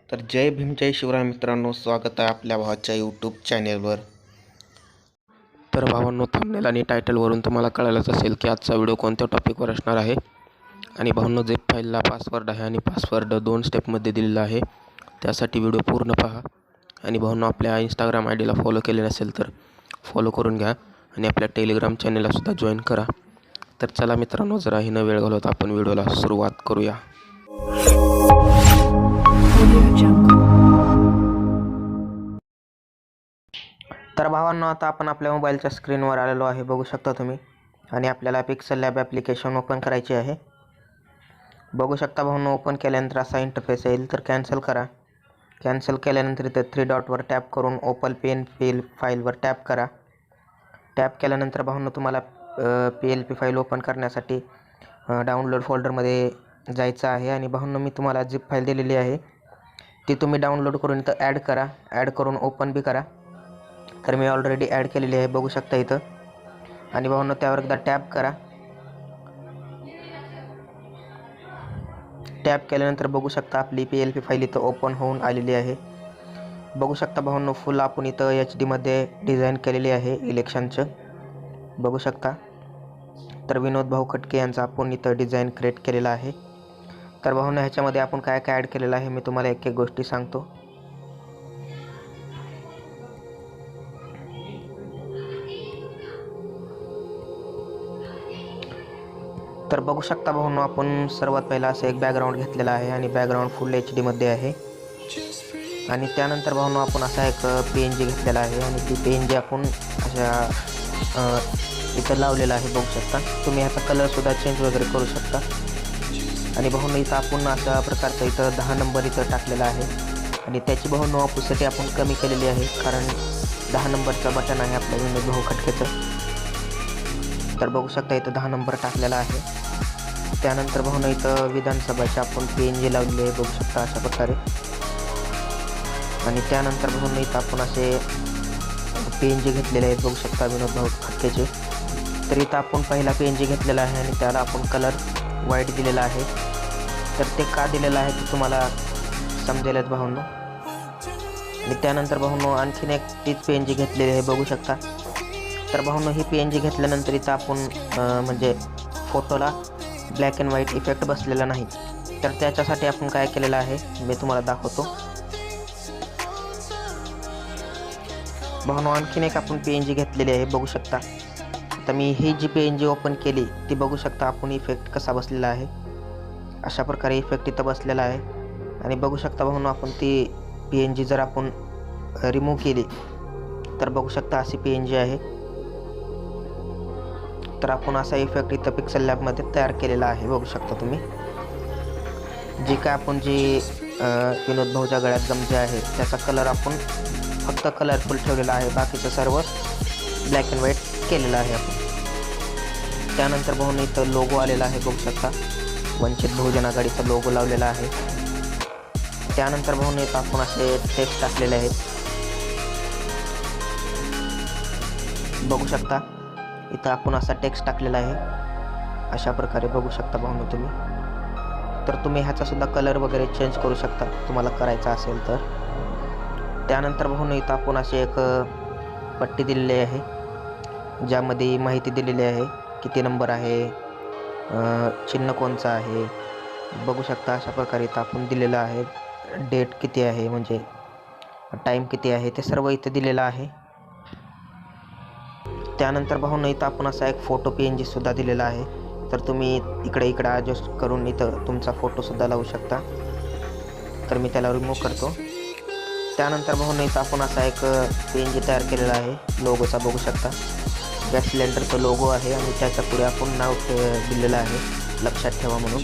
तर जय भीम जय शिवराय मित्रांनो, स्वागत आहे आपल्या भावाच्या यूट्यूब चॅनेलवर. तर भावांनो, थंबनेल आणि टायटलवरून तुम्हाला कळालंच असेल की आजचा व्हिडिओ कोणत्या टॉपिकवर असणार आहे. आणि भावांनो, झिप फाईलला पासवर्ड आहे आणि पासवर्ड 2 स्टेपमध्ये दिलेला आहे. त्यासाठी व्हिडिओ पूर्ण पहा. आणि भावांनो, आपल्या इंस्टाग्राम आय डीला फॉलो केले नसेल तर फॉलो करून घ्या आणि आपल्या टेलिग्राम चॅनेललासुद्धा जॉईन करा. तर चला मित्रांनो, जराही न वेळ घालवता आपण व्हिडिओला सुरुवात करूया. तर भावांनो, आता आपण आपल्या मोबाईलच्या स्क्रीनवर आलेलो आहे, बघू शकता तुम्ही. आणि आपल्याला पिक्सल लॅब ॲप्लिकेशन ओपन करायची आहे. बघू शकता भावांनो, ओपन केल्यानंतर असा इंटरफेस येईल. तर कॅन्सल करा. कॅन्सल केल्यानंतर इथं 3 डॉटवर टॅप करून ओपन PNP फाईलवर टॅप करा. टॅप केल्यानंतर भावांनो, तुम्हाला PLP फाईल ओपन करण्यासाठी डाउनलोड फोल्डरमध्ये जायचं आहे. आणि भावांनो, मी तुम्हाला झिप फाईल दिलेली आहे, ती तुम्ही डाउनलोड करून इथं ॲड करा. ॲड करून ओपन बी करा. तर मी ऑलरेडी ॲड केलेली आहे, बघू शकता इथं. आणि भावांनो, त्यावर एकदा टॅप करा. टॅप केल्यानंतर बघू शकता आपली PLP फाईल इथं ओपन होऊन आलेली आहे. बघू शकता भावांनो, फुल आपण इथं HD मध्ये डिझाईन केलेली आहे इलेक्शनचं, बघू शकता. तर विनोद भाऊ खटके यांचा आपण इथं डिझाईन क्रिएट केलेला आहे. तर भावांनो, ह्याच्यामध्ये आपण काय काय ॲड केलेलं आहे मी तुम्हाला एक एक गोष्टी सांगतो. तर बघू शकता भावांनो, आपण सर्वात पहिला असं एक बॅकग्राऊंड घेतलेला आहे आणि बॅकग्राऊंड फुल HD मध्ये आहे. आणि त्यानंतर भावांनो, आपण असा एक PNG घेतलेला आहे आणि ती PNG आपण अशा इथं लावलेला आहे, बघू शकता तुम्ही. ह्याचा कलरसुद्धा चेंज वगैरे करू शकता. आणि भावांनो, इथं आपण अशा प्रकारचं इथं 10 नंबर इथं टाकलेला आहे. आणि त्याची भावांनो ऑपोसिटी आपण कमी केलेली आहे, कारण 10 नंबरचं बटन आहे आपल्या विनोद भाऊ खटकेचं. तर बघू शकता इथं 10 नंबर टाकलेला आहे. त्यानंतर भावांनो, इथं विधानसभाची आपण PNG लावलेली आहे, बघू शकता अशा प्रकारे. आणि त्यानंतर भावांनो, इथं आपण असे PNG घेतलेले आहेत, बघू शकता विनोद भाऊ खटकेचे. तर इथं आपण पहिला PNG घेतलेला आहे आणि त्याला आपण कलर व्हाईट दिलेला आहे. तर ते का दिलेलं आहे ते तुम्हाला समजेलच भावांनो. आणि त्यानंतर भावांनो, आणखीन एक तीच PNG घेतलेली आहे, बघू शकता. तर भावांनो, ही PNG घेतल्यानंतर इथं आपण म्हणजे फोटोला ब्लॅक अँड व्हाईट इफेक्ट बसलेला नाही. तर त्याच्यासाठी आपण काय केलेलं आहे मी तुम्हाला दाखवतो. भावांनो, आणखीन एक आपण PNG घेतलेली आहे, बघू शकता. तर मी ही जी PNG ओपन केली ती बघू शकता आपण इफेक्ट कसा बसलेला आहे. अशा प्रकारे इफेक्ट इथं बसलेला आहे. आणि बघू शकता भावांनो, आपण ती PNG जर आपण रिमूव्ह केली तर बघू शकता अशी PNG आहे. तर आपण असा इफेक्ट इथं पिक्सल लॅबमध्ये तयार केलेला आहे, बघू शकता तुम्ही. जी काय आपण विनोद भाऊच्या गळ्यात गमजे आहे त्याचा कलर आपण फक्त कलरफुल ठेवलेला आहे, बाकीचं सर्व ब्लॅक अँड व्हाईट केलेलं आहे आपण. त्यानंतर भावांनो, इथं लोगो आलेला आहे, बघू शकता. वंचित बहुजन आघाडीचा लोगो लावलेला आहे. त्यानंतर भावांनो, इथं आपण असे टेक्स्ट टाकलेले आहेत, बघू शकता. इथं आपण असा टेक्स्ट टाकलेला आहे अशा प्रकारे, बघू शकता भावांनो तुम्ही. तर तुम्ही ह्याचासुद्धा कलर वगैरे चेंज करू शकता तुम्हाला करायचा असेल तर. त्यानंतर भावांनो, इथं आपण अशी एक पट्टी दिलेली आहे ज्यामध्ये माहिती दिलेली आहे, किती नंबर आहे, चिन्ह कोणचं आहे, बघू शकता. अशा प्रकारे इथं आपण दिलेलं आहे. डेट किती आहे म्हणजे टाईम किती आहे ते सर्व इथं दिलेलं आहे. त्यानंतर भावांनो, इथं आपण असा एक फोटो PNG सुद्धा दिलेला आहे. तर तुम्ही इकडे ॲडजस्ट करून इथं तुमचा फोटोसुद्धा लावू शकता. तर मी त्याला रिमूव्ह करतो. त्यानंतर भावांनो, इथं आपण असा एक PNG तयार केलेला आहे लोगोचा, बघू शकता. गॅस सिलेंडरचा लोगो आहे आणि त्याच्या पुढे आपण नाव दिलेलं आहे, लक्षात ठेवा म्हणून.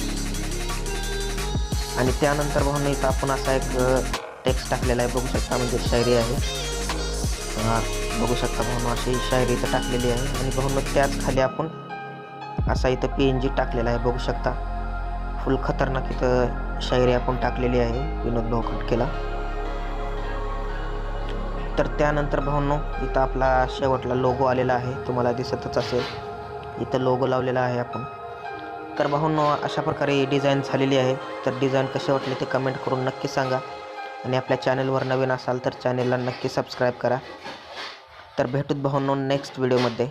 आणि त्यानंतर भावांनो, इथं आपण असा एक टेक्स्ट टाकलेला आहे, बघू शकता, म्हणजे शायरी आहे. बघू शकता भावांनो, अशी शायरी इथं टाकलेली आहे. आणि भावांनो, त्याच खाली आपण असा इथं PNG टाकलेला आहे, बघू शकता. फुल खतरनाक इथं शायरी आपण टाकलेली आहे विनोद भाऊ खटकेला. तर त्यानंतर भावांनो, इथं आपला शेवटला लोगो आलेला आहे, तुम्हाला दिसतच असेल. इथं लोगो लावलेला आहे आपण. तर भावांनो, अशा प्रकारे डिझाईन झालेली आहे. तर डिझाईन कशी वाटली ते कमेंट करून नक्की सांगा. आणि आपल्या चॅनलवर नवीन असाल तर चॅनलला नक्की सबस्क्राईब करा. तर भेटूत भावांनो नेक्स्ट व्हिडिओमध्ये.